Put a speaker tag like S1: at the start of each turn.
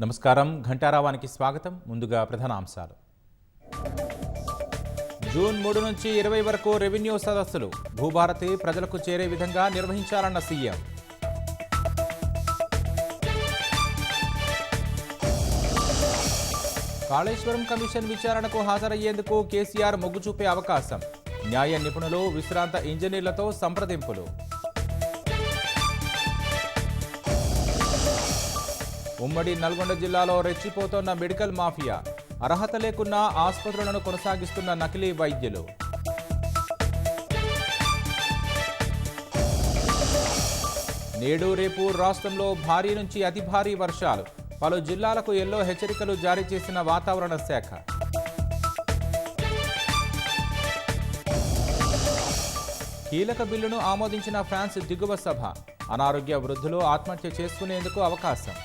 S1: నమస్కారం ఘంటారావానికి స్వాగతం. ముందుగా ప్రధాన అంశాలు. జూన్ 3 నుంచి 20 వరకు రెవెన్యూ సదస్సులు భూభారతి ప్రజలకు చేరే విధంగా నిర్వహించాలన్న సీఎం. కాళేశ్వరం కమిషన్ విచారణకు హాజరయ్యేందుకు కేసీఆర్ మొగ్గు చూపే అవకాశం. న్యాయ నిపుణులు, విశ్రాంత ఇంజనీర్లతో సంప్రదింపులు. ఉమ్మడి నల్గొండ జిల్లాలో రెచ్చిపోతోన్న మెడికల్ మాఫియా. అర్హత లేకున్నా ఆసుపత్రులను కొనసాగిస్తున్న నకిలీ వైద్యులు. నేడు రేపు రాష్ట్రంలో భారీ నుంచి అతి భారీ వర్షాలు. పలు జిల్లాలకు ఎల్లో హెచ్చరికలు జారీ చేసిన వాతావరణ శాఖ. కీలక బిల్లును ఆమోదించిన ఫ్రాన్స్ దిగువ సభ. అనారోగ్య వృద్ధులు ఆత్మహత్య చేసుకునేందుకు అవకాశం.